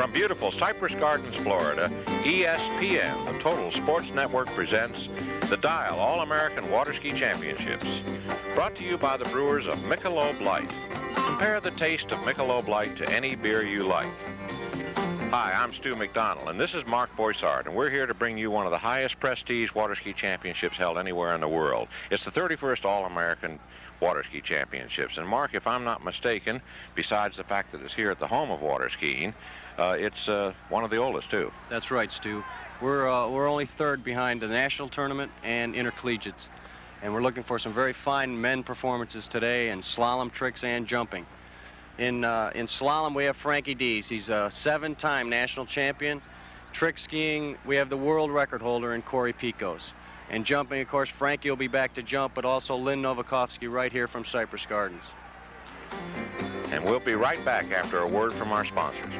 From beautiful Cypress Gardens, Florida, ESPN, the Total Sports Network, presents the Dial All-American Waterski Championships. Brought to you by the brewers of Michelob Light. Compare the taste of Michelob Light to any beer you like. Hi, I'm Stu McDonald, and this is Mark Boissard, and we're here to bring you one of the highest prestige waterski championships held anywhere in the world. It's the 31st All-American Waterski Championships. And Mark, if I'm not mistaken, besides the fact that it's here at the home of water skiing, it's one of the oldest, too. That's right, Stu. We're only third behind the national tournament and intercollegiates. And we're looking for some very fine men performances today in slalom tricks and jumping. In slalom, we have Frankie Dees. He's a 7-time national champion. Trick skiing, we have the world record holder in Cory Pickos. And jumping, of course, Frankie will be back to jump, but also Lynn Novakovsky right here from Cypress Gardens. And we'll be right back after a word from our sponsors.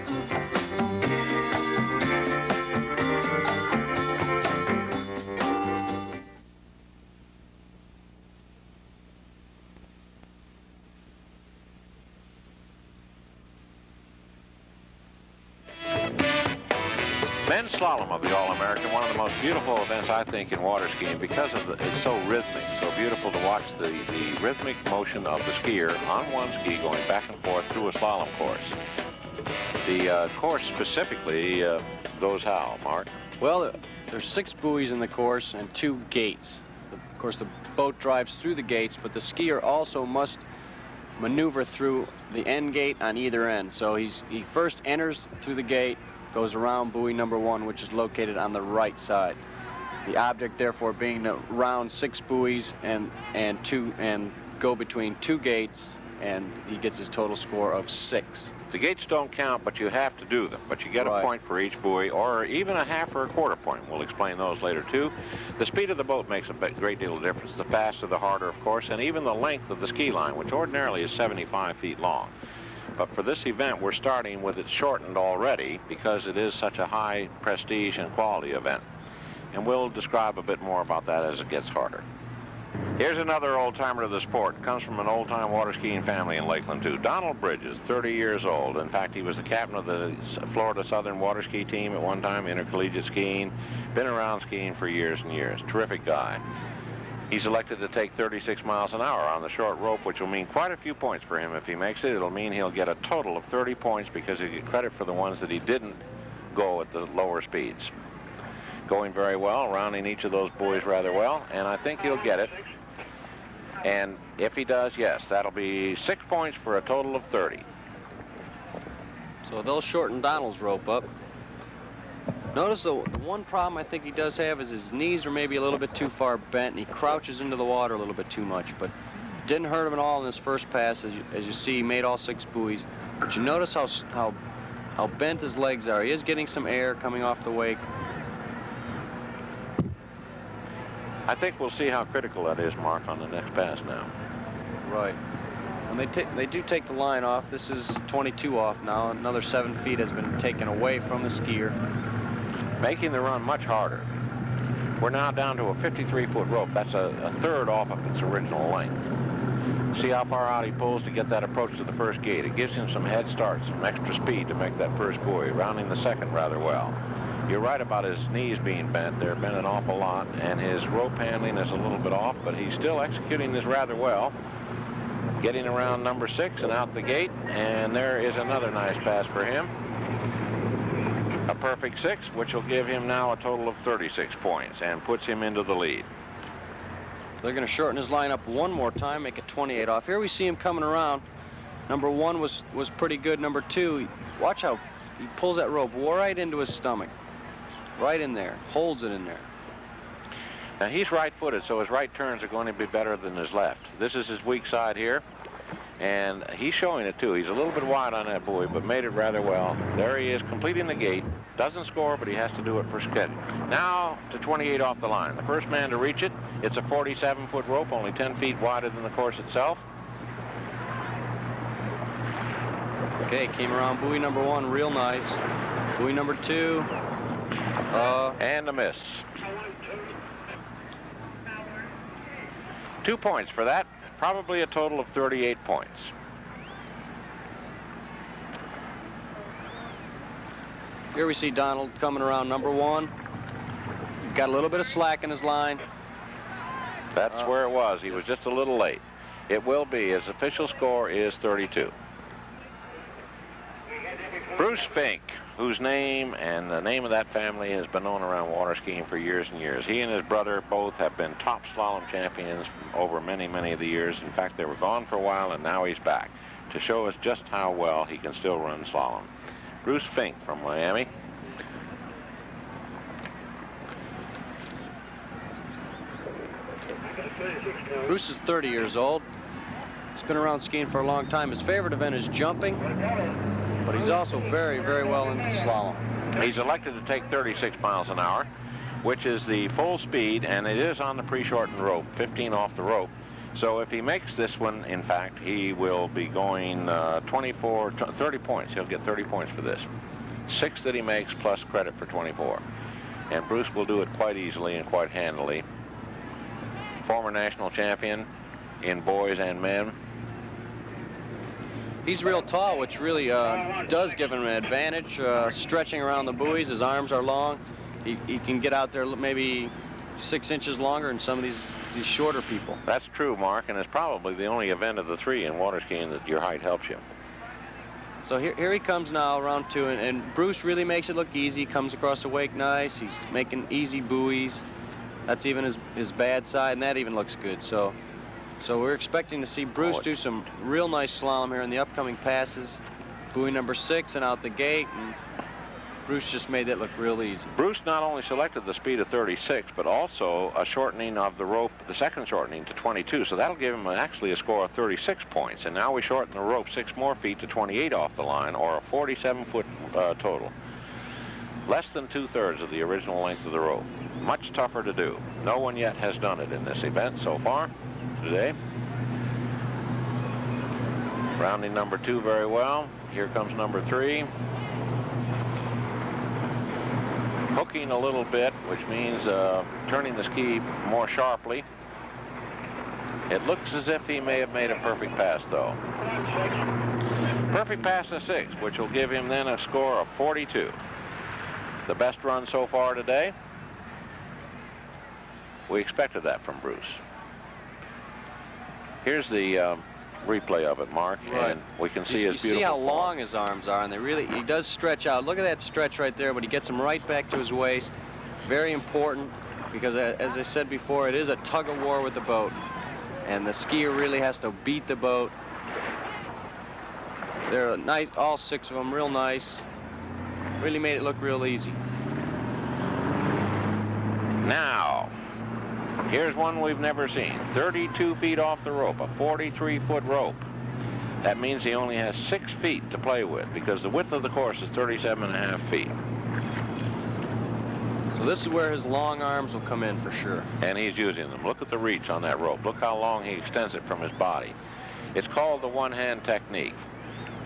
Men's slalom of the All-American, one of the most beautiful events, I think, in water skiing because it's so rhythmic, so beautiful to watch the rhythmic motion of the skier on one ski going back and forth through a slalom course. The course specifically goes how, Mark? Well, there's 6 buoys in the course and 2 gates. Of course, the boat drives through the gates, but the skier also must maneuver through the end gate on either end. So he first enters through the gate, goes around buoy number 1, which is located on the right side. The object, therefore, being to round 6 buoys and go between 2 gates, and he gets his total score of 6. The gates don't count, but you have to do them. But you get a point for each buoy, or even a half or a quarter point. We'll explain those later, too. The speed of the boat makes a great deal of difference. The faster, the harder, of course, and even the length of the ski line, which ordinarily is 75 feet long. But for this event, we're starting with it shortened already because it is such a high prestige and quality event. And we'll describe a bit more about that as it gets harder. Here's another old-timer of the sport. Comes from an old-time water skiing family in Lakeland, too. Donald Bridges, 30 years old. In fact, he was the captain of the Florida Southern water ski team at one time, intercollegiate skiing. Been around skiing for years and years. Terrific guy. He's elected to take 36 miles an hour on the short rope, which will mean quite a few points for him if he makes it. It'll mean he'll get a total of 30 points because he'll get credit for the ones that he didn't go at the lower speeds. Going very well, rounding each of those buoys rather well, and I think he'll get it. And if he does, yes, that'll be 6 points for a total of 30. So they'll shorten Donald's rope up. Notice the one problem I think he does have is his knees are maybe a little bit too far bent, and he crouches into the water a little bit too much. But it didn't hurt him at all in his first pass. As you see, he made all 6 buoys. But you notice how bent his legs are. He is getting some air coming off the wake. I think we'll see how critical that is, Mark, on the next pass now. Right. And they do take the line off. This is 22 off now. Another 7 feet has been taken away from the skier, making the run much harder. We're now down to a 53-foot rope. That's a third off of its original length. See how far out he pulls to get that approach to the first gate. It gives him some head start, some extra speed to make that first buoy, rounding the second rather well. You're right about his knees being bent. They're bent an awful lot, and his rope handling is a little bit off, but he's still executing this rather well. Getting around number 6 and out the gate, and there is another nice pass for him. A perfect 6, which will give him now a total of 36 points and puts him into the lead. They're going to shorten his line up one more time, make it 28 off. Here we see him coming around. Number 1 was pretty good. Number 2, watch how he pulls that rope right into his stomach. Right in there, holds it in there. Now he's right-footed, so his right turns are going to be better than his left. This is his weak side here, and he's showing it too. He's a little bit wide on that buoy, but made it rather well. There he is, completing the gate. Doesn't score, but he has to do it for schedule. Now to 28 off the line. The first man to reach it. It's a 47-foot rope, only 10 feet wider than the course itself. Okay, came around buoy number 1, real nice. Buoy number 2. And a miss. 2 points for that, probably a total of 38 points. Here we see Donald coming around number 1. Got a little bit of slack in his line. That's where it was. He was just a little late. It will be. His official score is 32. Bruce Finke, whose name and the name of that family has been known around water skiing for years and years. He and his brother both have been top slalom champions over many, many of the years. In fact, they were gone for a while, and now he's back to show us just how well he can still run slalom. Bruce Finke from Miami. Bruce is 30 years old. He's been around skiing for a long time. His favorite event is jumping, but he's also very, very well into slalom. He's elected to take 36 miles an hour, which is the full speed, and it is on the pre-shortened rope, 15 off the rope. So if he makes this one, in fact, he will be going 30 points. He'll get 30 points for this. 6 that he makes plus credit for 24. And Bruce will do it quite easily and quite handily. Former national champion in boys and men. He's real tall, which really does give him an advantage. Stretching around the buoys, his arms are long. He can get out there maybe 6 inches longer than some of these shorter people. That's true, Mark, and it's probably the only event of the 3 in water skiing that your height helps you. So here he comes now, round 2, and Bruce really makes it look easy. Comes across the wake nice. He's making easy buoys. That's even his bad side, and that even looks good. So we're expecting to see Bruce do some real nice slalom here in the upcoming passes. Buoy number 6 and out the gate, and Bruce just made that look real easy. Bruce not only selected the speed of 36, but also a shortening of the rope, the second shortening to 22. So that'll give him actually a score of 36 points. And now we shorten the rope 6 more feet to 28 off the line, or a 47-foot total. Less than 2/3 of the original length of the rope. Much tougher to do. No one yet has done it in this event so far today. Rounding number 2 very well. Here comes number 3. Hooking a little bit, which means turning the ski more sharply. It looks as if he may have made a perfect pass, though. Perfect pass to 6, which will give him then a score of 42. The best run so far today. We expected that from Bruce. Here's the replay of it, Mark, right. And we can see his beautiful You see how form. long his arms are, and he does stretch out. Look at that stretch right there, but he gets them right back to his waist. Very important, because as I said before, it is a tug of war with the boat, and the skier really has to beat the boat. They're nice, all 6 of them, real nice. Really made it look real easy. Now, here's one we've never seen. 32 feet off the rope, a 43-foot rope. That means he only has 6 feet to play with, because the width of the course is 37.5 feet. So this is where his long arms will come in for sure. And he's using them. Look at the reach on that rope. Look how long he extends it from his body. It's called the one-hand technique.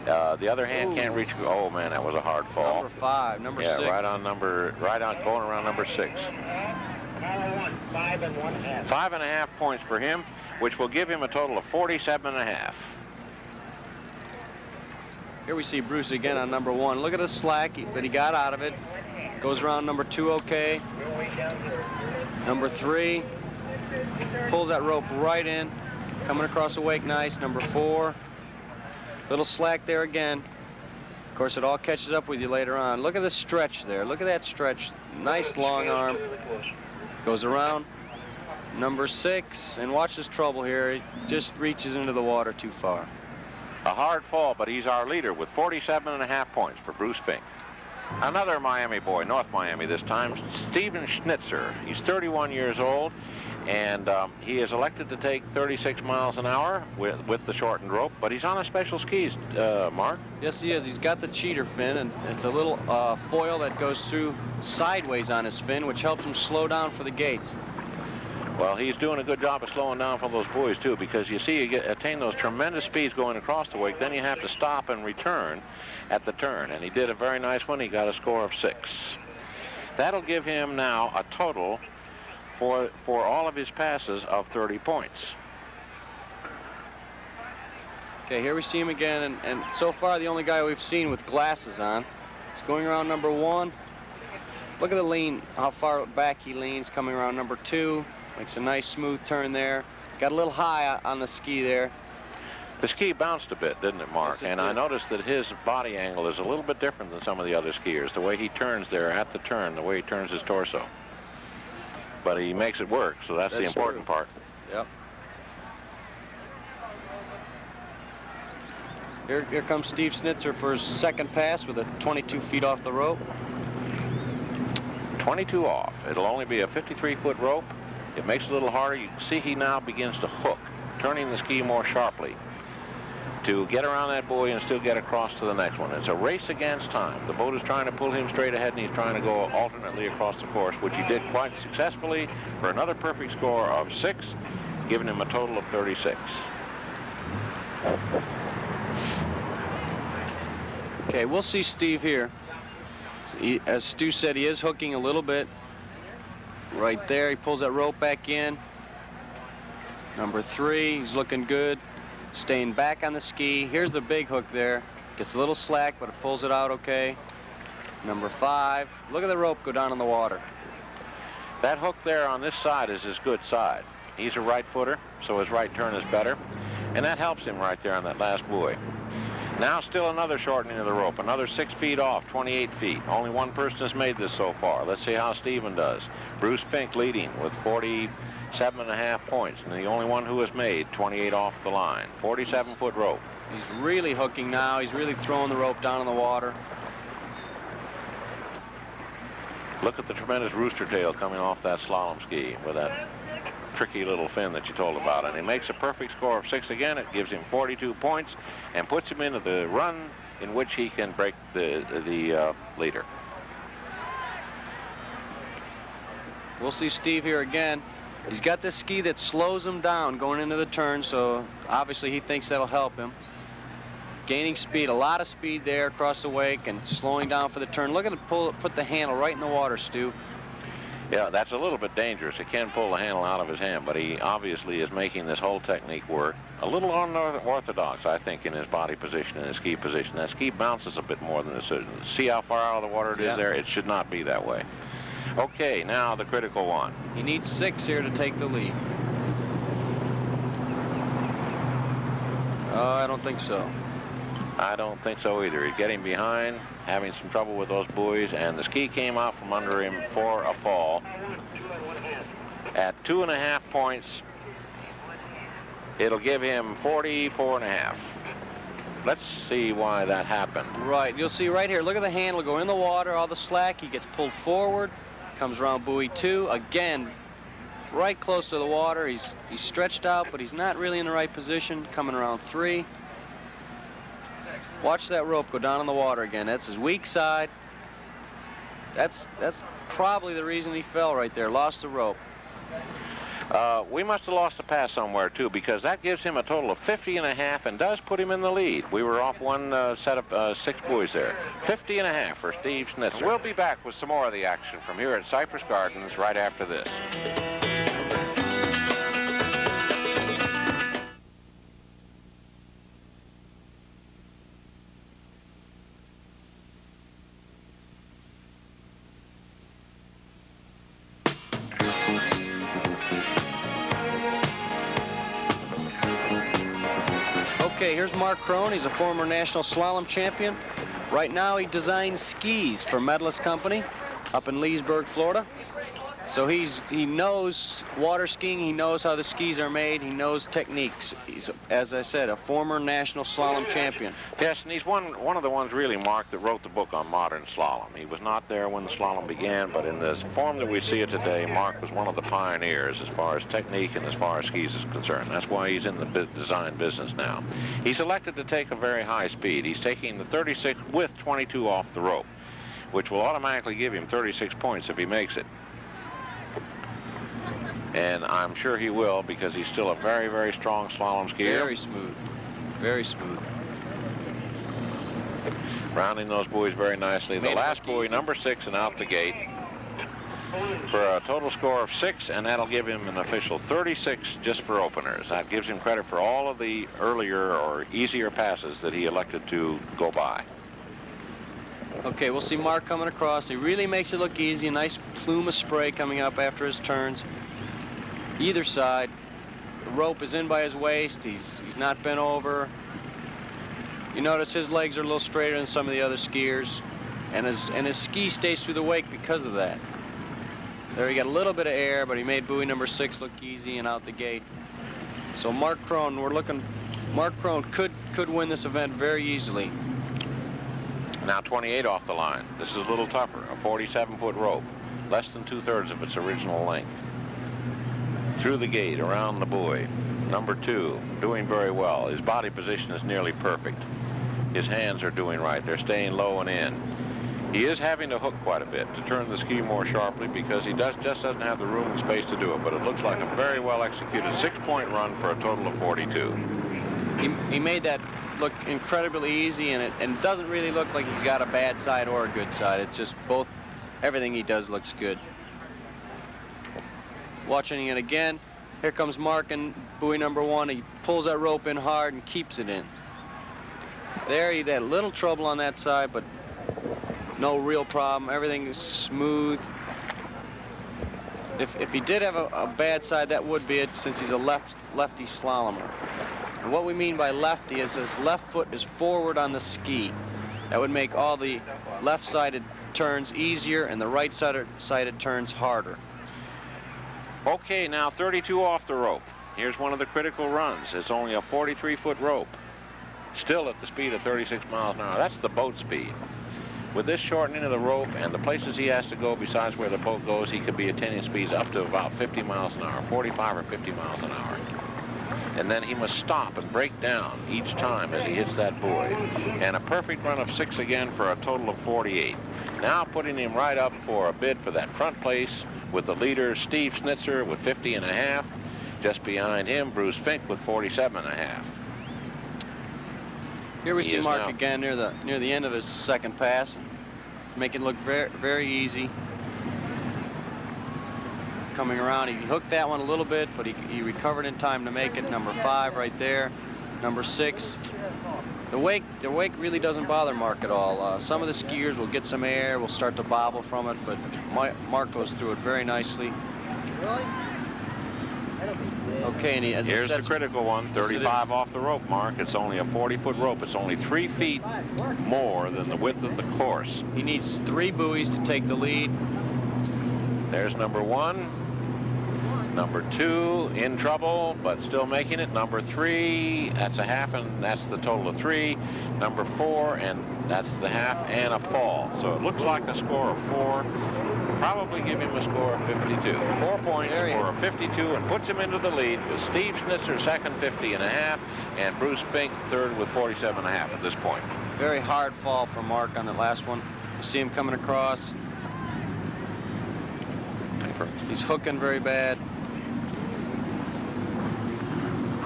The other hand can't reach. Oh man, that was a hard fall. Number 5, number 6. Yeah, right on going around number 6. 5.5 points for him, which will give him a total of 47.5. Here we see Bruce again on number 1. Look at the slack, but he got out of it. Goes around number 2 okay. Number 3. Pulls that rope right in. Coming across the wake nice. Number 4. Little slack there again. Of course, it all catches up with you later on. Look at the stretch there. Look at that stretch. Nice long arm. Goes around number 6, and watch this trouble here. He just reaches into the water too far. A hard fall, but he's our leader with 47.5 points for Bruce Finke. Another Miami boy, North Miami this time, Steven Schnitzer. He's 31 years old, and he is elected to take 36 miles an hour with the shortened rope, but he's on a special skis, Mark. Yes, he is. He's got the cheater fin, and it's a little foil that goes through sideways on his fin, which helps him slow down for the gates. Well, he's doing a good job of slowing down from those buoys, too, because you see you attain those tremendous speeds going across the wake, then you have to stop and return at the turn, and he did a very nice one. He got a score of 6. That'll give him now a total for all of his passes of 30 points. Okay, here we see him again, and so far the only guy we've seen with glasses on. He's going around number 1. Look at the lean, how far back he leans, coming around number 2. Makes a nice smooth turn there. Got a little high on the ski there. The ski bounced a bit, didn't it, Mark? Yes, it and did. I noticed that his body angle is a little bit different than some of the other skiers. The way he turns there at the turn, the way he turns his torso. But he makes it work, so that's the important part. Yep. Here comes Steve Schnitzer for his second pass with a 22 feet off the rope. 22 off. It'll only be a 53-foot rope. It makes it a little harder. You can see he now begins to hook, turning the ski more sharply to get around that buoy and still get across to the next one. It's a race against time. The boat is trying to pull him straight ahead, and he's trying to go alternately across the course, which he did quite successfully for another perfect score of 6, giving him a total of 36. Okay, we'll see Steve here. As Stu said, he is hooking a little bit. Right there, he pulls that rope back in. Number 3, he's looking good. Staying back on the ski. Here's the big hook there. Gets a little slack, but it pulls it out okay. Number 5, look at the rope go down in the water. That hook there on this side is his good side. He's a right footer, so his right turn is better. And that helps him right there on that last buoy. Now still another shortening of the rope, another 6 feet off, 28 feet. Only one person has made this so far. Let's see how Steven does. Bruce Finke leading with 47.5 points, and the only one who has made 28 off the line. 47-foot rope. He's really hooking now. He's really throwing the rope down in the water. Look at the tremendous rooster tail coming off that slalom ski with that tricky little fin that you told about, and he makes a perfect score of 6 again. It gives him 42 points and puts him into the run in which he can break the leader. We'll see Steve here again. He's got this ski that slows him down going into the turn, so obviously he thinks that'll help him. Gaining speed, a lot of speed there across the wake and slowing down for the turn. Look at him put the handle right in the water, Stu. Yeah, that's a little bit dangerous. He can pull the handle out of his hand, but he obviously is making this whole technique work. A little unorthodox, I think, in his body position and his ski position. That ski bounces a bit more than it should. See how far out of the water it is there? It should not be that way. Okay, now the critical one. He needs 6 here to take the lead. I don't think so. I don't think so either. He's getting behind, having some trouble with those buoys, and the ski came out from under him for a fall. At 2.5 points, it'll give him 44.5. Let's see why that happened. Right, you'll see right here. Look at the handle go in the water, all the slack. He gets pulled forward, comes around buoy 2. Again, right close to the water. He's stretched out, but he's not really in the right position. Coming around 3. Watch that rope go down in the water again. That's his weak side. That's probably the reason he fell right there. Lost the rope. We must have lost a pass somewhere, too, because that gives him a total of 50.5 and does put him in the lead. We were off one set of 6 buoys there. 50.5 for Steve Schnitzer. We'll be back with some more of the action from here at Cypress Gardens right after this. Okay, here's Mark Crone. He's a former national slalom champion. Right now, he designs skis for Medalist Company up in Leesburg, Florida. So he knows water skiing. He knows how the skis are made. He knows techniques. He's, as I said, a former national slalom champion. Yes, and he's one of the ones really, Mark, that wrote the book on modern slalom. He was not there when the slalom began, but in the form that we see it today, Mark was one of the pioneers as far as technique and as far as skis is concerned. That's why he's in the design business now. He's elected to take a very high speed. He's taking the 36 with 22 off the rope, which will automatically give him 36 points if he makes it. And I'm sure he will, because he's still a very, very strong slalom skier. Very smooth. Very smooth. Rounding those buoys very nicely. The last buoy, number 6, and out the gate for a total score of 6, and that'll give him an official 36 just for openers. That gives him credit for all of the earlier or easier passes that he elected to go by. Okay, we'll see Mark coming across. He really makes it look easy. A nice plume of spray coming up after his turns. Either side. The rope is in by his waist. He's not bent over. You notice his legs are a little straighter than some of the other skiers. And his ski stays through the wake because of that. There he got a little bit of air, but he made buoy number 6 look easy and out the gate. So Mark Crone, Mark Crone could win this event very easily. Now 28 off the line. This is a little tougher. A 47-foot rope, less than 2/3 of its original length. Through the gate, around the buoy. Number 2, doing very well. His body position is nearly perfect. His hands are doing right. They're staying low and in. He is having to hook quite a bit to turn the ski more sharply because he just doesn't have the room and space to do it. But it looks like a very well executed 6-point run for a total of 42. He made that look incredibly easy, and it doesn't really look like he's got a bad side or a good side. It's just both. Everything he does looks good. Watching it again, here comes Mark in buoy number 1. He pulls that rope in hard and keeps it in. There he had a little trouble on that side, but no real problem. Everything is smooth. If he did have a bad side, that would be it, since he's a lefty slalomer. And what we mean by lefty is his left foot is forward on the ski. That would make all the left-sided turns easier and the right-sided turns harder. Okay, now 32 off the rope. Here's one of the critical runs. It's only a 43-foot rope. Still at the speed of 36 miles an hour. That's the boat speed. With this shortening of the rope and the places he has to go besides where the boat goes, he could be attaining speeds up to about 50 miles an hour, 45 or 50 miles an hour. And then he must stop and break down each time as he hits that buoy. And a perfect run of 6 again for a total of 48. Now putting him right up for a bid for that front place with the leader, Steve Schnitzer, with 50.5. Just behind him, Bruce Finke with 47.5. Here we see Mark again near the end of his second pass, making it look very, very easy. Coming around, he hooked that one a little bit, but he recovered in time to make it. Number 5 right there. Number 6. The wake really doesn't bother Mark at all. Some of the skiers will get some air, will start to bobble from it, but Mark goes through it very nicely. Okay, and here's the critical one, 35 off the rope, Mark. It's only a 40-foot rope. It's only 3 feet more than the width of the course. He needs 3 buoys to take the lead. There's number 1. Number 2 in trouble, but still making it. Number 3, that's a half, and that's the total of 3. Number 4, and that's the half, and a fall. So it looks like a score of 4. Probably give him a score of 52. 4 points for a 52, and puts him into the lead with Steve Schnitzer second, 50.5, and Bruce Finke third with 47.5 at this point. Very hard fall for Mark on that last one. You see him coming across. He's hooking very bad.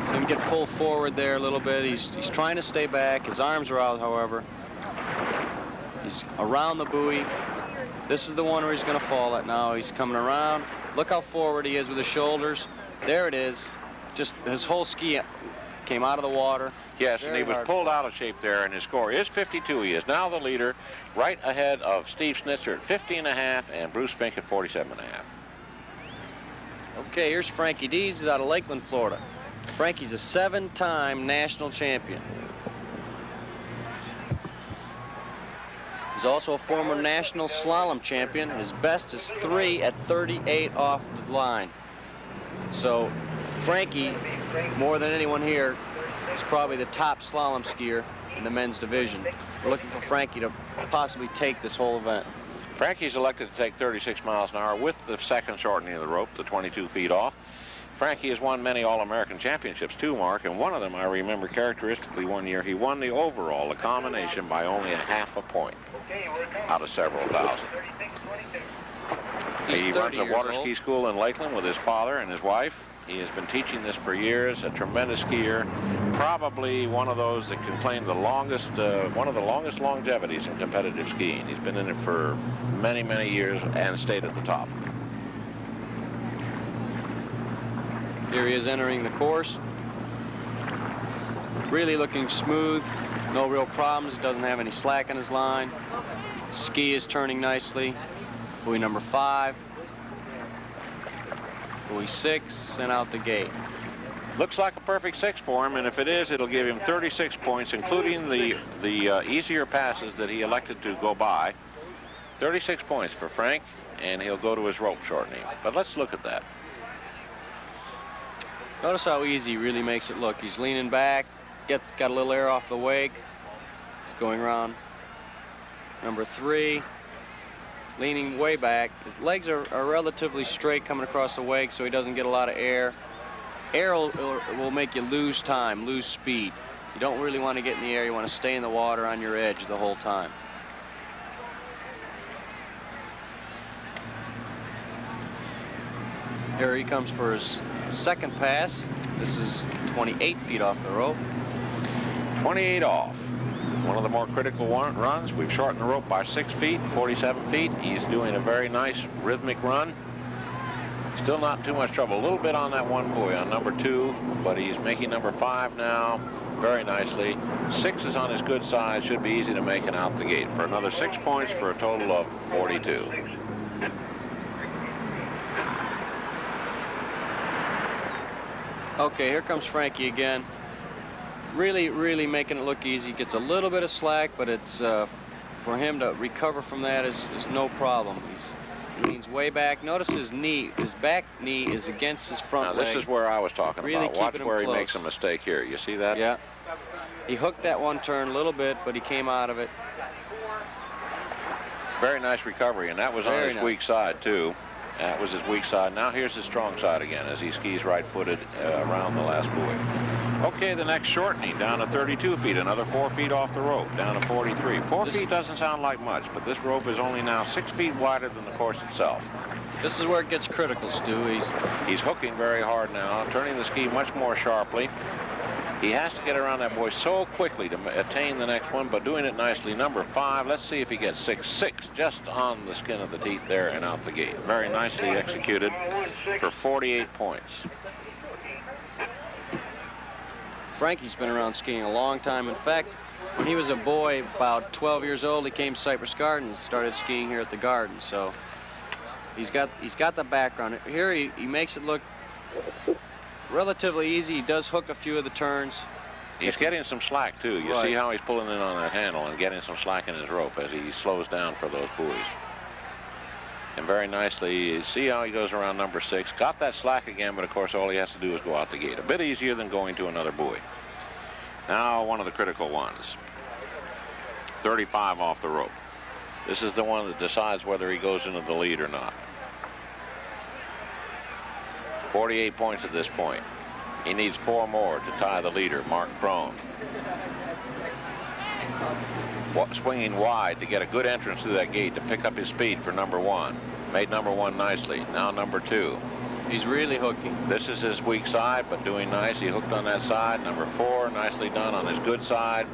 See him get pulled forward there a little bit. He's trying to stay back. His arms are out, however. He's around the buoy. This is the one where he's going to fall at now. He's coming around. Look how forward he is with his shoulders. There it is. Just his whole ski came out of the water. Yes, and he was pulled out of shape there, and his score is 52. He is now the leader, right ahead of Steve Schnitzer at 50.5 and Bruce Finke at 47.5. Okay, here's Frankie Dees. He's out of Lakeland, Florida. Frankie's a 7-time national champion. He's also a former national slalom champion. His best is 3 at 38 off the line. So Frankie, more than anyone here, is probably the top slalom skier in the men's division. We're looking for Frankie to possibly take this whole event. Frankie's elected to take 36 miles an hour with the second shortening of the rope to 22 feet off. Frankie has won many All-American championships too, Mark, and one of them I remember characteristically one year. He won the overall, the combination, by only a half a point out of several thousand. He runs a Waterski school in Lakeland with his father and his wife. He has been teaching this for years, a tremendous skier, probably one of those that can claim the longest, one of the longest longevities in competitive skiing. He's been in it for many, many years and stayed at the top. Here he is entering the course. Really looking smooth, no real problems, doesn't have any slack in his line. Ski is turning nicely. Buoy number 5, buoy 6, and out the gate. Looks like a perfect 6 for him, and if it is, it'll give him 36 points, including the easier passes that he elected to go by. 36 points for Frank, and he'll go to his rope shortening. But let's look at that. Notice how easy he really makes it look. He's leaning back, got a little air off the wake. He's going around number 3, leaning way back. His legs are relatively straight coming across the wake, so he doesn't get a lot of air. Air will make you lose time, lose speed. You don't really want to get in the air. You want to stay in the water on your edge the whole time. Here he comes for his second pass. This is 28 feet off the rope. 28 off. One of the more critical runs. We've shortened the rope by 6 feet, 47 feet. He's doing a very nice rhythmic run. Still not too much trouble. A little bit on that one buoy on number 2, but he's making number 5 now very nicely. 6 is on his good side. Should be easy to make it out the gate for another 6 points for a total of 42. Okay, here comes Frankie again. Really making it look easy. Gets a little bit of slack, but it's for him to recover from that is no problem. He leans way back. Notice his knee, his back knee is against his front leg. Now this is where I was talking really about. Watch where he close. makes a mistake here. You see that? Yeah. He hooked that one turn a little bit, but he came out of it. Very nice recovery, and that was on his weak side too. That was his weak side. Now here's his strong side again as he skis right-footed around the last buoy. Okay, the next shortening down to 32 feet, another 4 feet off the rope, down to 43. 4 feet doesn't sound like much, but this rope is only now 6 feet wider than the course itself. This is where it gets critical, Stu. He's hooking very hard now, turning the ski much more sharply. He has to get around that buoy so quickly to attain the next one, but doing it nicely. Number 5, let's see if he gets 6-6, just on the skin of the teeth there and out the gate. Very nicely executed for 48 points. Frankie's been around skiing a long time. In fact, when he was a boy, about 12 years old, he came to Cypress Gardens and started skiing here at the Garden. So he's got the background. Here he makes it look relatively easy. He does hook a few of the turns. He's getting some slack too. You see how he's pulling in on that handle and getting some slack in his rope as he slows down for those buoys. And very nicely, you see how he goes around number 6. Got that slack again, but of course all he has to do is go out the gate. A bit easier than going to another buoy. Now one of the critical ones. 35 off the rope. This is the one that decides whether he goes into the lead or not. 48 points at this point. He needs 4 more to tie the leader, Mark Crone. Swinging wide to get a good entrance through that gate to pick up his speed for number 1. Made number 1 nicely. Now number 2. He's really hooking. This is his weak side, but doing nice. He hooked on that side. Number 4, nicely done on his good side.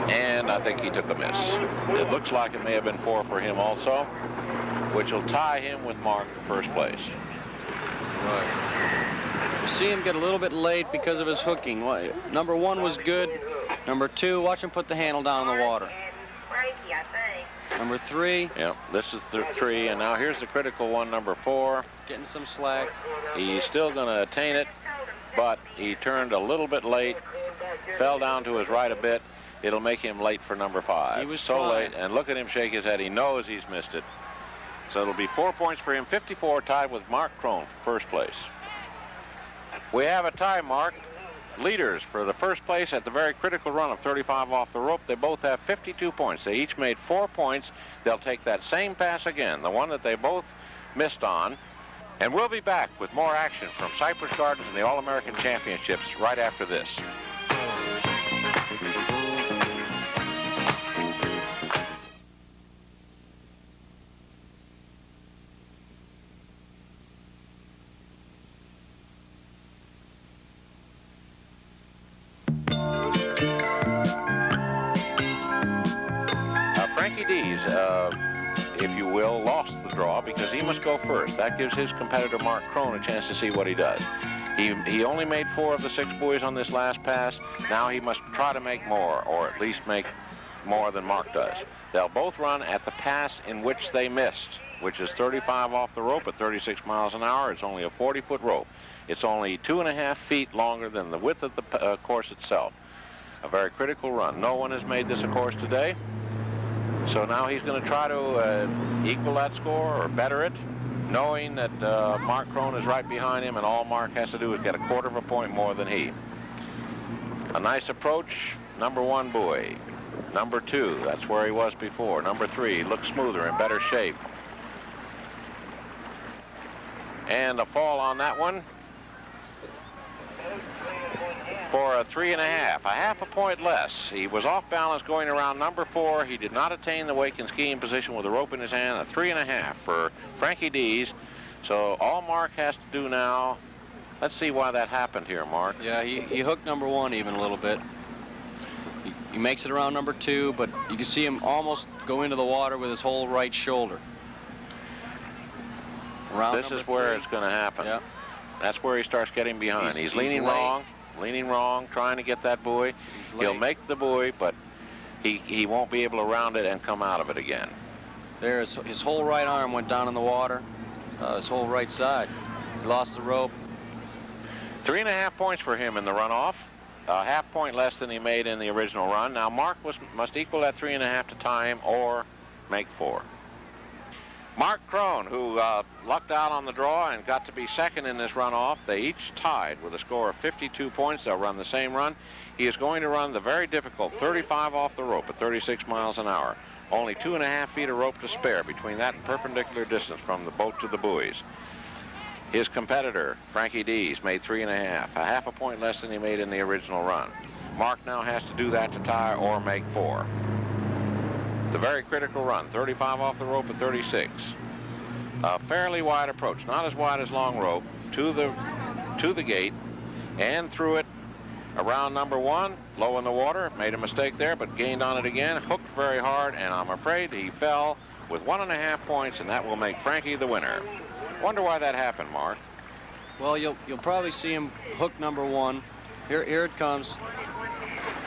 And I think he took a miss. It looks like it may have been 4 for him also, which will tie him with Mark for first place. Right. You see him get a little bit late because of his hooking. Number 1 was good. Number 2, watch him put the handle down in the water. Number 3. Yeah, this is 3, and now here's the critical one, number 4. Getting some slack. He's still going to attain it, but he turned a little bit late, fell down to his right a bit. It'll make him late for number 5. He was so trying. late, and look at him shake his head. He knows he's missed it. So it'll be 4 points for him, 54, tied with Mark Crone for first place. We have a tie, Mark. Leaders for the first place at the very critical run of 35 off the rope. They both have 52 points. They each made 4 points. They'll take that same pass again, the one that they both missed on. And we'll be back with more action from Cypress Gardens and the All-American Championships right after this. Frankie Dees, if you will, lost the draw because he must go first. That gives his competitor Mark Crone a chance to see what he does. He only made 4 of the 6 buoys on this last pass. Now he must try to make more, or at least make more than Mark does. They'll both run at the pass in which they missed, which is 35 off the rope at 36 miles an hour. It's only a 40-foot rope. It's only 2.5 feet longer than the width of the course itself. A very critical run. No one has made this a course today. So now he's going to try to equal that score or better it, knowing that Mark Crone is right behind him, and all Mark has to do is get a 1/4 of a point more than he. A nice approach, number 1 buoy. Number 2, that's where he was before. Number 3, looks smoother, in better shape. And a fall on that one for a 3.5, a 1/2 point less. He was off balance going around number 4. He did not attain the wake and skiing position with a rope in his hand. A 3.5 for Frankie Dees. So all Mark has to do now, let's see why that happened here, Mark. Yeah, he hooked number 1 even a little bit. He makes it around number 2, but you can see him almost go into the water with his whole right shoulder. This is where it's going to happen. Yeah. That's where he starts getting behind. He's leaning wrong, trying to get that buoy. He'll make the buoy, but he won't be able to round it and come out of it again. There's his whole right arm went down in the water, his whole right side. He lost the rope. 3.5 points for him in the runoff. A 1/2 point less than he made in the original run. Now Mark must equal that 3.5 to tie him or make 4. Mark Crone, who lucked out on the draw and got to be second in this runoff. They each tied with a score of 52 points. They'll run the same run. He is going to run the very difficult 35 off the rope at 36 miles an hour. Only 2.5 feet of rope to spare between that and perpendicular distance from the boat to the buoys. His competitor, Frankie Dees, made 3.5, a 1/2 point less than he made in the original run. Mark now has to do that to tie or make 4. The very critical run, 35 off the rope at 36. A fairly wide approach, not as wide as long rope, to the gate and through it around number 1, low in the water, made a mistake there, but gained on it again, hooked very hard, and I'm afraid he fell with 1.5 points, and that will make Frankie the winner. Wonder why that happened, Mark. Well, you'll probably see him hook number 1. Here it comes.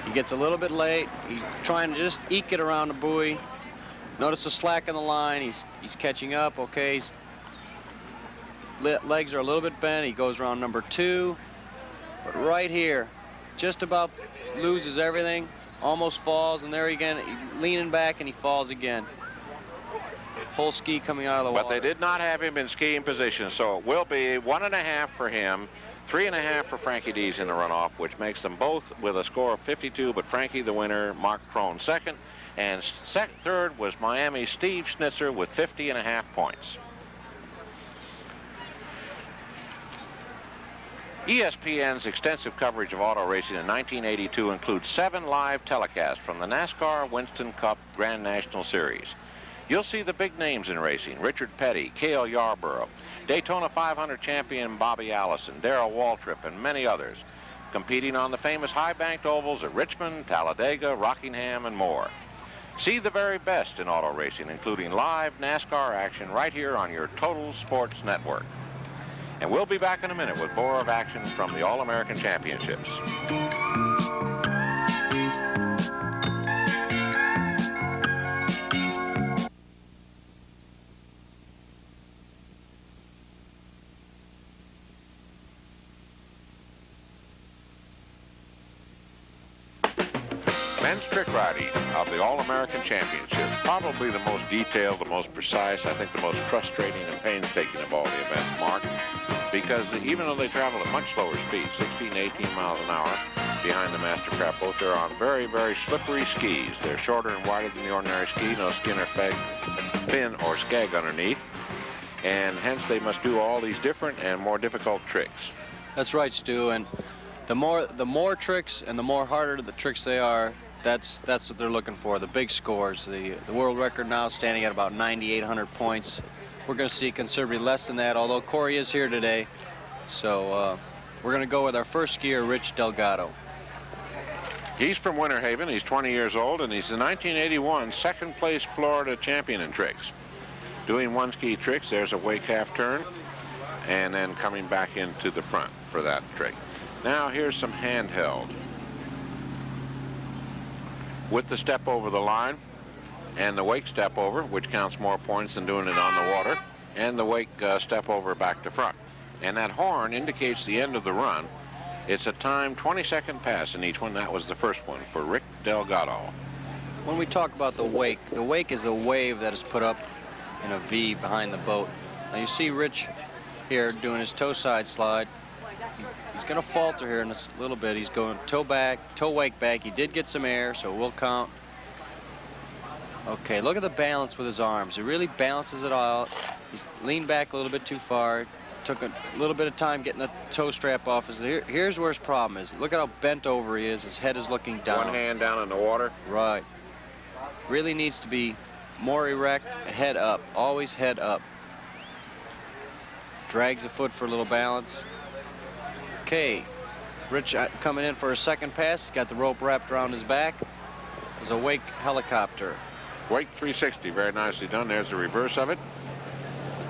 He gets a little bit late. He's trying to just eke it around the buoy. Notice the slack in the line. He's catching up. Okay, his legs are a little bit bent. He goes around number 2, but right here, just about loses everything. Almost falls, and there again, leaning back, and he falls again. Whole ski coming out of the water. But they did not have him in skiing position, so it will be 1.5 for him, 3.5 for Frankie Dees in the runoff, which makes them both with a score of 52, but Frankie the winner, Mark Crone second, and third was Miami's Steve Schnitzer with 50.5 points. ESPN's extensive coverage of auto racing in 1982 includes 7 live telecasts from the NASCAR Winston Cup Grand National Series. You'll see the big names in racing: Richard Petty, Cale Yarborough, Daytona 500 champion Bobby Allison, Darrell Waltrip, and many others, competing on the famous high-banked ovals at Richmond, Talladega, Rockingham, and more. See the very best in auto racing, including live NASCAR action right here on your Total Sports Network. And we'll be back in a minute with more of action from the All-American Championships. Men's trick riding of the All-American Championship. Probably the most detailed, the most precise, I think the most frustrating and painstaking of all the events, Mark, because even though they travel at much slower speeds, 16 to 18 miles an hour behind the Mastercraft boat, they're on very, very slippery skis. They're shorter and wider than the ordinary ski, no skin or fin or skag underneath, and hence they must do all these different and more difficult tricks. That's right, Stu, and the more tricks and the more harder the tricks they are, that's what they're looking for, the big scores. The world record now standing at about 9,800 points. We're going to see considerably less than that, although Cory is here today. So we're going to go with our first skier, Rich Delgado. He's from Winter Haven. He's 20 years old, and he's the 1981 second-place Florida champion in tricks. Doing one ski tricks, there's a wake half turn, and then coming back into the front. for that trick. Now here's some handheld. With the step over the line and the wake step over, which counts more points than doing it on the water, and the wake step over back to front. And that horn indicates the end of the run. It's a timed 20-second pass in each one. That was the first one for Rick Delgado. When we talk about the wake is the wave that is put up in a V behind the boat. Now you see Rich here doing his toe side slide. He's going to falter here in a little bit. He's going toe back, toe wake back. He did get some air, so we'll count. Okay, look at the balance with his arms. He really balances it all out. He's leaned back a little bit too far. Took a little bit of time getting the toe strap off. Here's where his problem is. Look at how bent over he is. His head is looking down. One hand down in the water. Right. Really needs to be more erect, head up. Always head up. Drags the foot for a little balance. Okay, Rich coming in for a second pass. He's got the rope wrapped around his back. There's a wake helicopter. Wake 360, very nicely done. There's the reverse of it.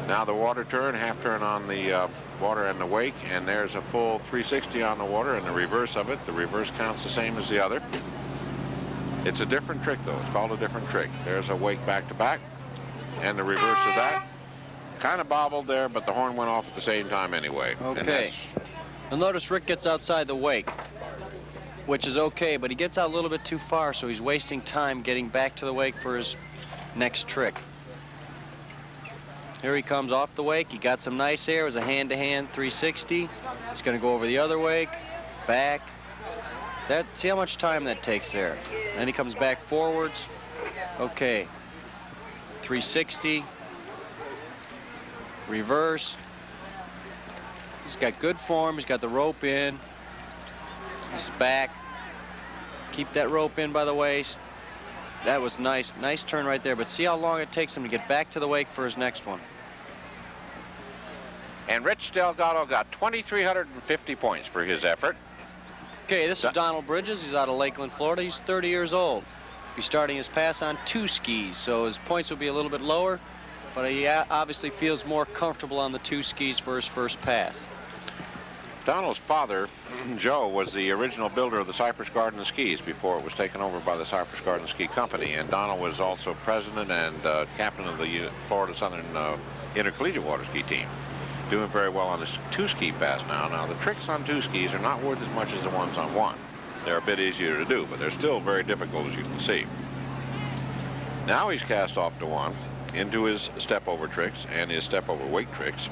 Now the water turn, half turn on the water and the wake, and there's a full 360 on the water and the reverse of it. The reverse counts the same as the other. It's a different trick, though. It's called a different trick. There's a wake back to back, and the reverse of that. Kind of bobbled there, but the horn went off at the same time anyway. Okay. You'll notice Rick gets outside the wake, which is okay, but he gets out a little bit too far, so he's wasting time getting back to the wake for his next trick. Here he comes off the wake. He got some nice air. It was a hand-to-hand 360. He's going to go over the other wake, back. See how much time that takes there. Then he comes back forwards. Okay. 360. Reverse. He's got good form. He's got the rope in. He's back. Keep that rope in by the waist. That was nice. Nice turn right there. But see how long it takes him to get back to the wake for his next one. And Rich Delgado got 2,350 points for his effort. Okay, this is Donald Bridges. He's out of Lakeland, Florida. He's 30 years old. He's starting his pass on 2 skis, so his points will be a little bit lower, but he obviously feels more comfortable on the 2 skis for his first pass. Donald's father, Joe, was the original builder of the Cypress Garden skis before it was taken over by the Cypress Garden Ski Company, and Donald was also president and captain of the Florida Southern Intercollegiate Water Ski team. Doing very well on this 2 ski pass now. Now the tricks on 2 skis are not worth as much as the ones on 1. They're a bit easier to do, but they're still very difficult, as you can see. Now he's cast off to 1 into his step over tricks and his step over wake tricks.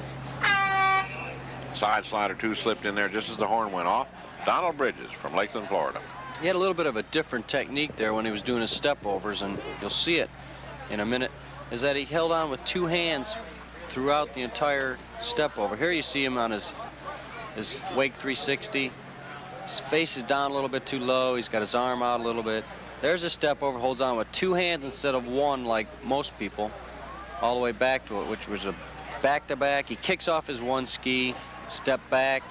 Side slider 2 slipped in there just as the horn went off. Donald Bridges from Lakeland, Florida. He had a little bit of a different technique there when he was doing his step overs, and you'll see it in a minute, is that he held on with 2 hands throughout the entire step over. Here you see him on his wake 360. His face is down a little bit too low. He's got his arm out a little bit. There's a step over, holds on with 2 hands instead of 1 like most people, all the way back to it, which was a back-to-back. He kicks off his 1 ski, step back.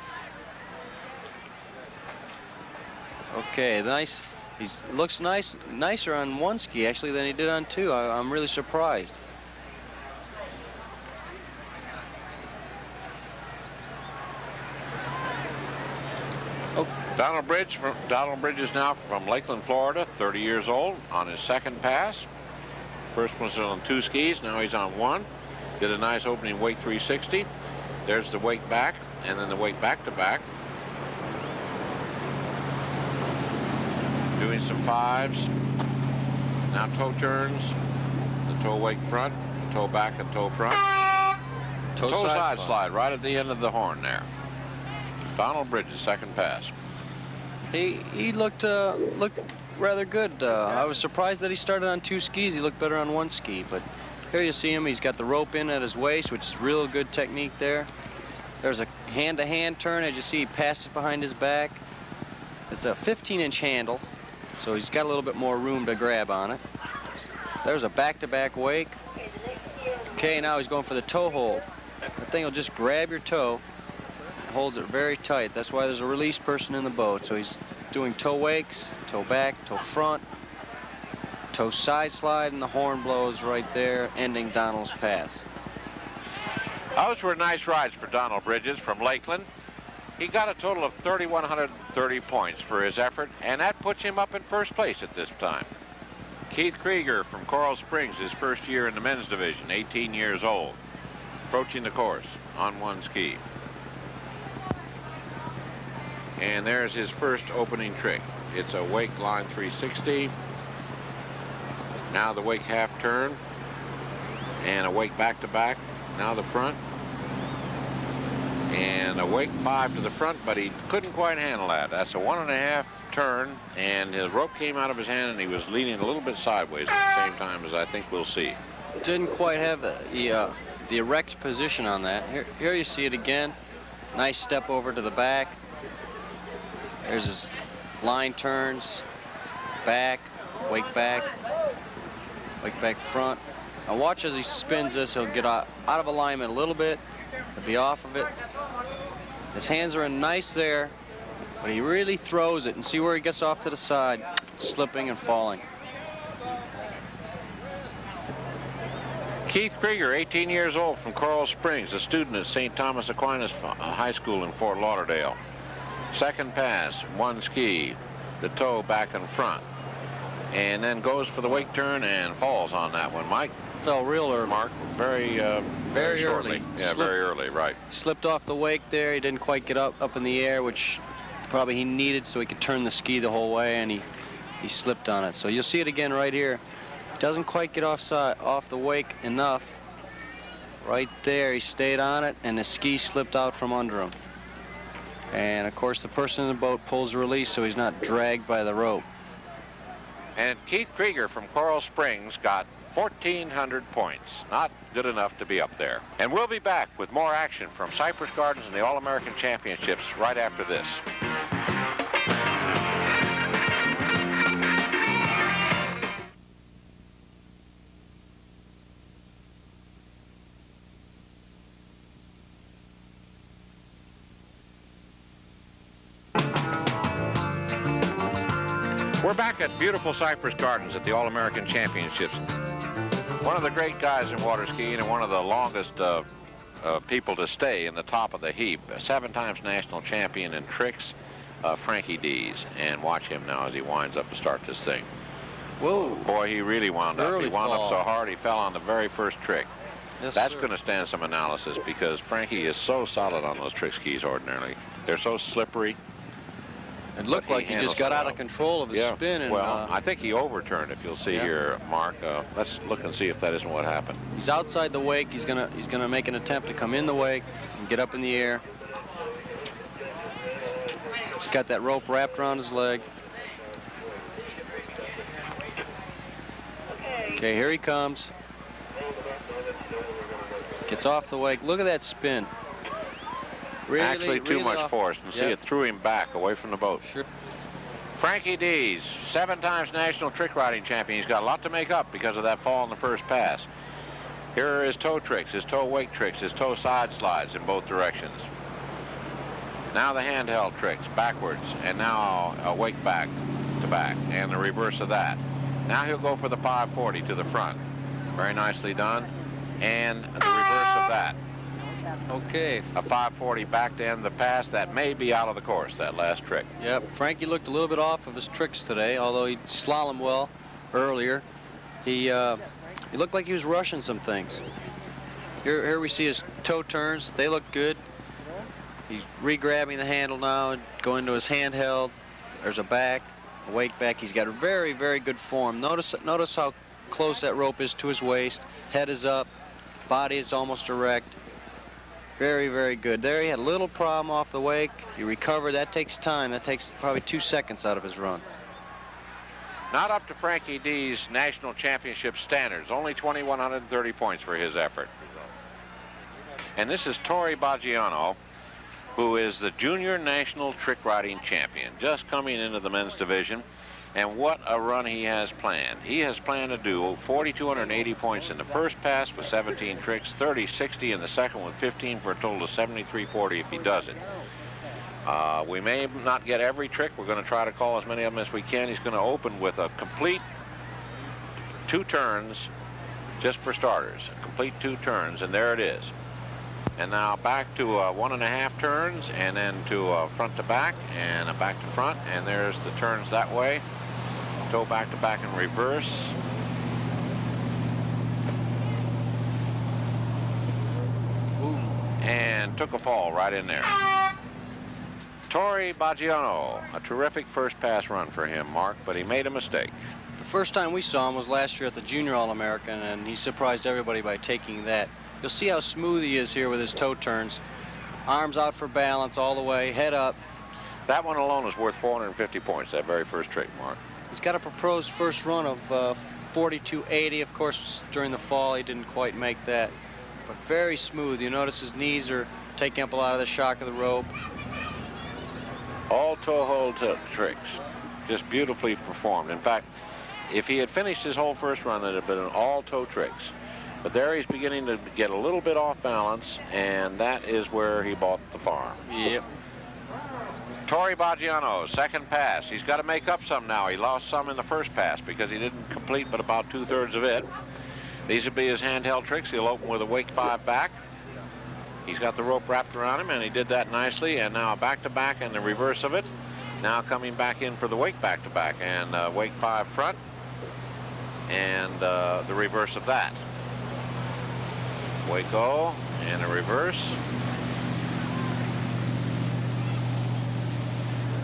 Okay, nice. He looks nicer on 1 ski actually than he did on 2. I'm really surprised. Donald Bridges now from Lakeland, Florida, 30 years old, on his second pass. First one's on 2 skis, now he's on 1. Did a nice opening wake 360. There's the wake back, and then the wake back to back. Doing some 5s. Now toe turns, the toe wake front, toe back and toe front. Toe side slide right at the end of the horn there. Donald Bridges, second pass. He looked rather good. I was surprised that he started on 2 skis. He looked better on 1 ski, but here you see him. He's got the rope in at his waist, which is real good technique there. There's a hand-to-hand turn. As you see, he passes behind his back. It's a 15-inch handle, so he's got a little bit more room to grab on it. There's a back-to-back wake. Okay, now he's going for the toe hold. That thing will just grab your toe. Holds it very tight. That's why there's a release person in the boat. So he's doing toe wakes, toe back, toe front, toe side slide, and the horn blows right there, ending Donald's pass. Those were nice rides for Donald Bridges from Lakeland. He got a total of 3,130 points for his effort, and that puts him up in first place at this time. Keith Krieger from Coral Springs, his first year in the men's division, 18 years old, approaching the course on one ski. And there's his first opening trick. It's a wake line 360. Now the wake half turn, and a wake back to back. Now the front, and a wake 5 to the front, but he couldn't quite handle that. That's a 1.5 turn, and his rope came out of his hand, and he was leaning a little bit sideways at the same time, as I think we'll see. Didn't quite have the erect position on that. Here you see it again. Nice step over to the back. There's his line turns, back, wake back front. Now watch as he spins this. He'll get out of alignment a little bit. He'll be off of it. His hands are in nice there, but he really throws it, and see where he gets off to the side, slipping and falling. Keith Krieger, 18 years old, from Coral Springs, a student at St. Thomas Aquinas High School in Fort Lauderdale. Second pass, one ski, the toe back and front, and then goes for the wake turn and falls on that one. Mike? Fell real early. Mark, very shortly. Early. Yeah, very early, right. Slipped off the wake there. He didn't quite get up in the air, which probably he needed so he could turn the ski the whole way, and he slipped on it. So you'll see it again right here. Doesn't quite get off the wake enough. Right there, he stayed on it, and the ski slipped out from under him. And of course, the person in the boat pulls the release so he's not dragged by the rope. And Keith Krieger from Coral Springs got 1,400 points. Not good enough to be up there. And we'll be back with more action from Cypress Gardens and the All-American Championships right after this. We're back at beautiful Cypress Gardens at the All-American Championships. One of the great guys in water skiing and one of the longest people to stay in the top of the heap. A 7 times national champion in tricks, Frankie Dees. And watch him now as he winds up to start this thing. Whoa. Boy, he really wound up. He wound up so hard he fell on the very first trick. Yes, That's sir. going to stand some analysis because Frankie is so solid on those trick skis ordinarily. They're so slippery. It looked like he just got out of control of his spin. And, well, I think he overturned, if you'll see here, Mark. Let's look and see if that isn't what happened. He's outside the wake. He's gonna make an attempt to come in the wake and get up in the air. He's got that rope wrapped around his leg. Okay, here he comes. Gets off the wake. Look at that spin. Really, Actually, too much force. And see, it threw him back away from the boat. Sure. Frankie Dees, 7 times national trick riding champion. He's got a lot to make up because of that fall in the first pass. Here are his toe tricks, his toe wake tricks, his toe side slides in both directions. Now the handheld tricks, backwards, and now a wake back to back, and the reverse of that. Now he'll go for the 540 to the front. Very nicely done. And the reverse of that. Okay. A 540 back to end the pass. That may be out of the course, that last trick. Yep, Frankie looked a little bit off of his tricks today, although he slalomed well earlier. He looked like he was rushing some things. Here we see his toe turns. They look good. He's re-grabbing the handle now and going to his handheld. There's a back, a wake back. He's got a very, very good form. Notice how close that rope is to his waist. Head is up. Body is almost erect. Very, very good. There he had a little problem off the wake. He recovered. That takes time. That takes probably 2 seconds out of his run. Not up to Frankie Dees' national championship standards. Only 2,130 points for his effort. And this is Tory Baggiano, who is the junior national trick riding champion, just coming into the men's division. And what a run he has planned. He has planned to do 4,280 points in the first pass with 17 tricks, 30-60 in the second with 15 for a total of 73-40 if he does it. We may not get every trick. We're going to try to call as many of them as we can. He's going to open with a complete 2 turns just for starters. A complete 2 turns, and there it is. And now back to 1.5 turns, and then to front to back, and a back to front, and there's the turns that way. Toe back to back in reverse. Ooh. And took a fall right in there. Tory Baggiano, a terrific first pass run for him, Mark, but he made a mistake. The first time we saw him was last year at the Junior All-American, and he surprised everybody by taking that. You'll see how smooth he is here with his toe turns. Arms out for balance all the way, head up. That one alone is worth 450 points, that very first trick, Mark. He's got a proposed first run of 42.80. Of course, during the fall, he didn't quite make that. But very smooth. You notice his knees are taking up a lot of the shock of the rope. All toe hold tricks, just beautifully performed. In fact, if he had finished his whole first run, it would have been all toe tricks. But there he's beginning to get a little bit off balance, and that is where he bought the farm. Yep. Tory Baggiano, second pass. He's got to make up some now. He lost some in the first pass because he didn't complete but about 2/3 of it. These would be his handheld tricks. He'll open with a wake 5 back. He's got the rope wrapped around him, and he did that nicely. And now back to back and the reverse of it. Now coming back in for the wake back to back and wake 5 front and the reverse of that. Wake go and a reverse.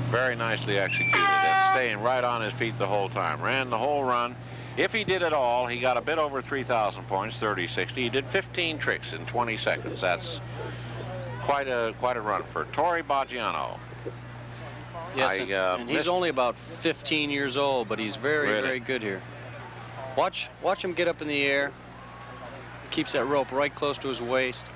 Very nicely executed and staying right on his feet the whole time. Ran the whole run. If he did it all, he got a bit over 3,000 points, 30-60. He did 15 tricks in 20 seconds. That's quite a run for Tory Baggiano. Yes, and he's only about 15 years old, but he's very good here. Watch him get up in the air. Keeps that rope right close to his waist.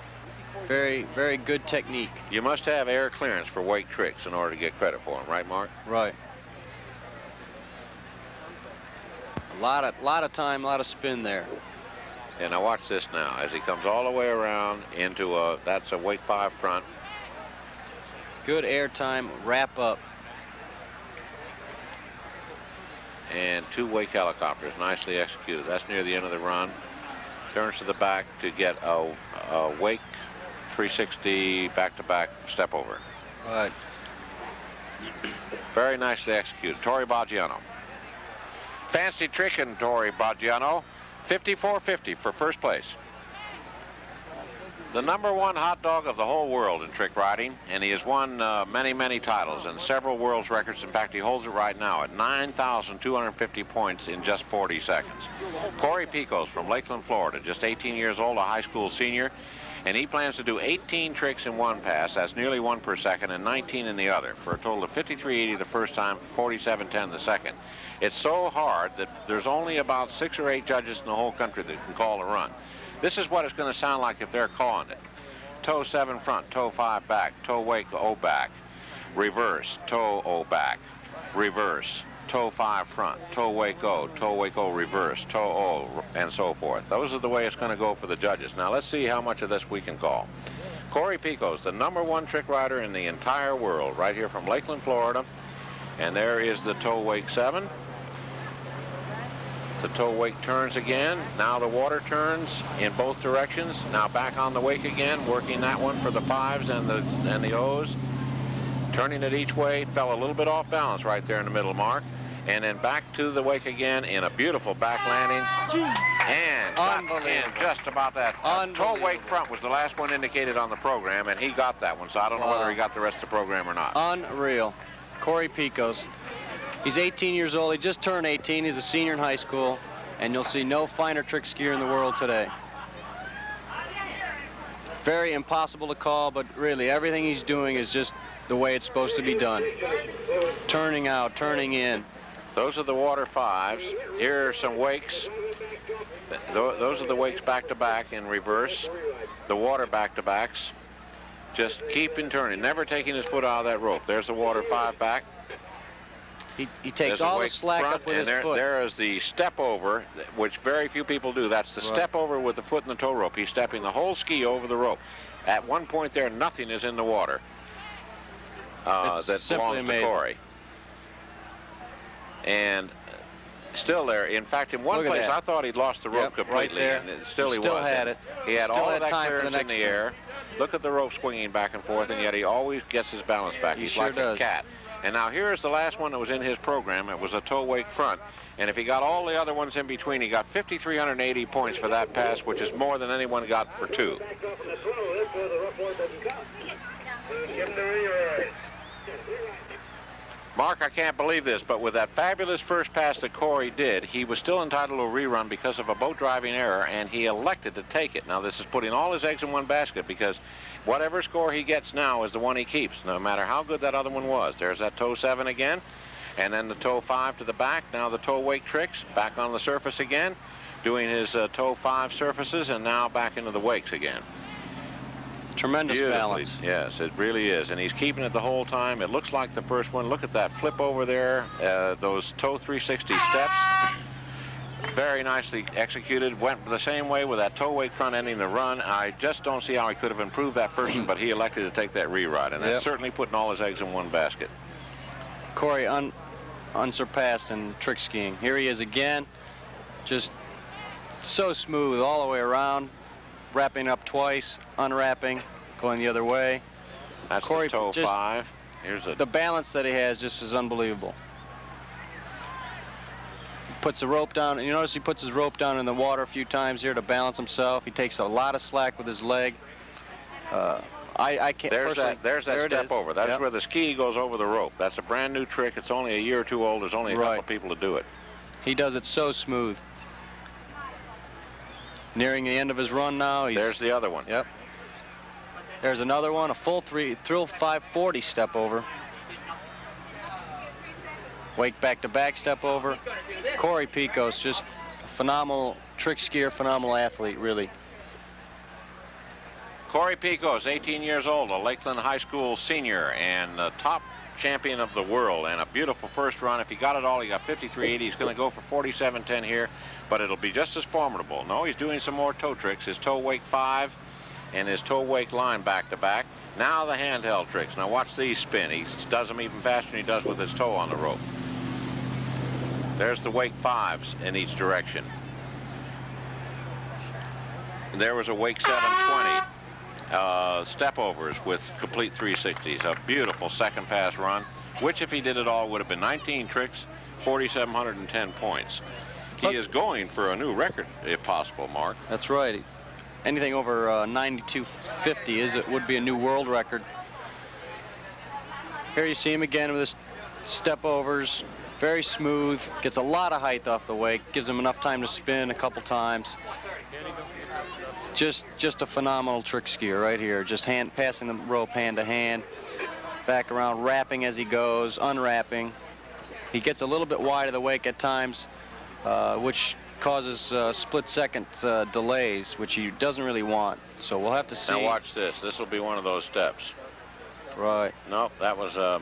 Very good technique. You must have air clearance for wake tricks in order to get credit for them, right, Mark? Right. A lot of time, a lot of spin there. And now watch this now as he comes all the way around into that's a wake 5 front. Good air time, wrap up. And 2 wake helicopters, nicely executed. That's near the end of the run. Turns to the back to get a wake 360 back-to-back step over. Right. Very nicely executed. Tory Baggiano. Fancy tricking, Tory Baggiano. 54.50 for first place. The #1 hot dog of the whole world in trick riding, and he has won many titles and several world's records. In fact, he holds it right now at 9,250 points in just 40 seconds. Cory Pickos from Lakeland, Florida, just 18 years old, a high school senior, and he plans to do 18 tricks in one pass. That's nearly 1 per second, and 19 in the other, for a total of 53.80 the first time, 47.10 the second. It's so hard that there's only about 6 or 8 judges in the whole country that can call a run. This is what it's going to sound like if they're calling it. Toe 7 front, toe 5 back, toe wake O back, reverse, toe O back, reverse, toe 5 front, toe wake O reverse, toe O, and so forth. Those are the way it's going to go for the judges. Now let's see how much of this we can call. Cory Pickos, the #1 trick rider in the entire world, right here from Lakeland, Florida. And there is the toe wake 7. The toe wake turns again. Now the water turns in both directions. Now back on the wake again, working that one for the 5s and the O's. Turning it each way, fell a little bit off balance right there in the middle, Mark. And then back to the wake again in a beautiful back landing. And got in just about that. Toe wake front was the last one indicated on the program, and he got that one. So I don't know whether he got the rest of the program or not. Unreal. Cory Pickos. He's 18 years old. He just turned 18. He's a senior in high school, and you'll see no finer trick skier in the world today. Very impossible to call, but really everything he's doing is just the way it's supposed to be done. Turning out, turning in. Those are the water 5s. Here are some wakes. Those are the wakes back-to-back in reverse. The water back-to-backs. Just keeping turning, never taking his foot out of that rope. There's the water 5 back. He takes all the slack up with his foot. There is the step over, which very few people do. That's the step over with the foot in the tow rope. He's stepping the whole ski over the rope. At one point there, nothing is in the water that belongs to Cory. And still there. In fact, in one place, I thought he'd lost the rope completely. Right there. And still he still was. had it. He had all of that clearance in the air. Look at the rope swinging back and forth, and yet he always gets his balance back. He He's sure like does. a cat. And now here's the last one that was in his program. It was a toe wake front. And if he got all the other ones in between, he got 5,380 points for that pass, which is more than anyone got for 2. Mark, I can't believe this, but with that fabulous first pass that Cory did, he was still entitled to a rerun because of a boat driving error, and he elected to take it. Now, this is putting all his eggs in one basket, because whatever score he gets now is the one he keeps, no matter how good that other one was. There's that toe 7 again, and then the toe 5 to the back. Now the toe wake tricks, back on the surface again, doing his toe 5 surfaces, and now back into the wakes again. Tremendous balance. Yes, it really is, and he's keeping it the whole time. It looks like the first one. Look at that flip over there, those toe 360 steps. Very nicely executed. Went the same way with that toe wake front ending the run. I just don't see how he could have improved that first one, but he elected to take that re-ride, and that's certainly putting all his eggs in one basket. Cory unsurpassed in trick skiing. Here he is again, just so smooth all the way around. Wrapping up twice, unwrapping, going the other way. That's Cory, the toe 5. Here's the balance that he has just is unbelievable. Puts the rope down, and you notice he puts his rope down in the water a few times here to balance himself. He takes a lot of slack with his leg. I can't. There's that step over. That's where the ski goes over the rope. That's a brand new trick. It's only a year or two old. There's only a couple of people to do it. He does it so smooth. Nearing the end of his run now. There's the other one. Yep. There's another one, a full thrill 540 step over. Wake back to back step over. Cory Pickos, just a phenomenal trick skier, phenomenal athlete, really. Cory Pickos, 18 years old, a Lakeland High School senior and the top champion of the world, and a beautiful first run. If he got it all, he got 53.80. He's going to go for 47.10 here, but it'll be just as formidable. No, he's doing some more toe tricks. His toe wake 5 and his toe wake line back to back. Now the handheld tricks. Now watch these spin. He does them even faster than he does with his toe on the rope. There's the wake 5s in each direction. And there was a wake 720. Step overs with complete 360s. A beautiful second pass run, which if he did it all would have been 19 tricks, 4,710 points. He is going for a new record, if possible, Mark. That's right. Anything over 92.50 would be a new world record. Here you see him again with his step overs, very smooth, gets a lot of height off the wake, gives him enough time to spin a couple times. Just a phenomenal trick skier right here. Just passing the rope hand to hand, back around, wrapping as he goes, unwrapping. He gets a little bit wide of the wake at times, which causes split-second delays, which he doesn't really want. So we'll have to see. Now watch this. This will be one of those steps. Right. Nope, that was...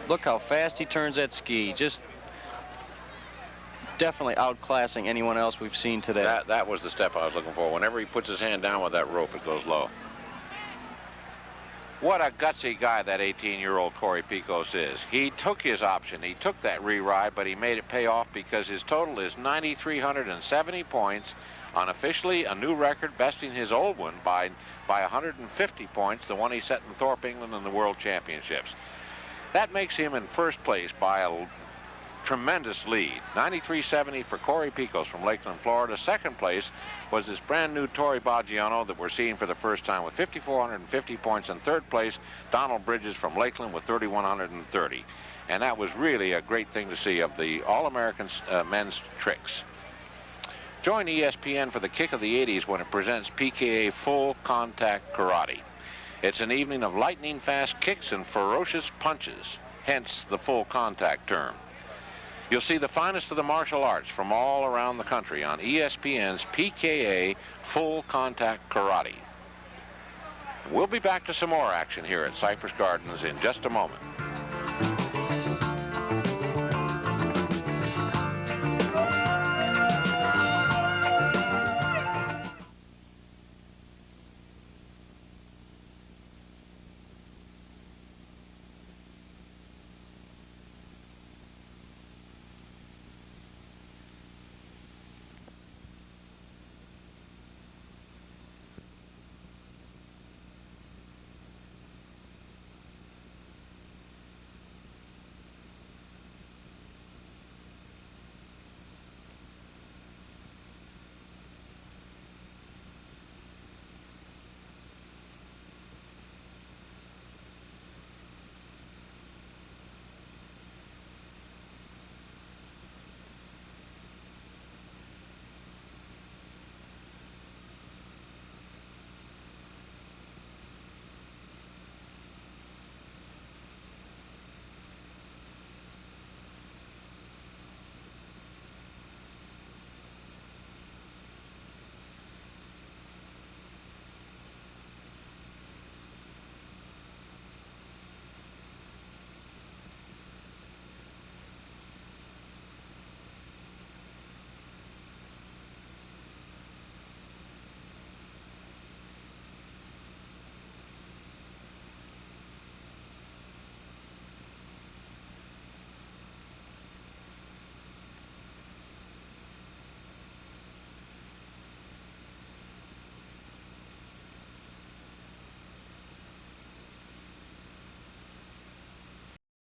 Look how fast he turns that ski. Just definitely outclassing anyone else we've seen today. That was the step I was looking for. Whenever he puts his hand down with that rope, it goes low. What a gutsy guy that 18-year-old Cory Pickos is. He took his option. He took that re-ride, but he made it pay off because his total is 9,370 points, unofficially a new record, besting his old one by 150 points, the one he set in Thorpe, England in the World Championships. That makes him in first place by a tremendous lead. 93.70 for Cory Pickos from Lakeland, Florida. Second place was this brand new Tory that we're seeing for the first time with 5,450 points. In third place, Donald Bridges from Lakeland with 3,130. And that was really a great thing to see of the All-American men's tricks. Join ESPN for the kick of the 80s when it presents PKA Full Contact Karate. It's an evening of lightning-fast kicks and ferocious punches, hence the full contact term. You'll see the finest of the martial arts from all around the country on ESPN's PKA Full Contact Karate. We'll be back to some more action here at Cypress Gardens in just a moment.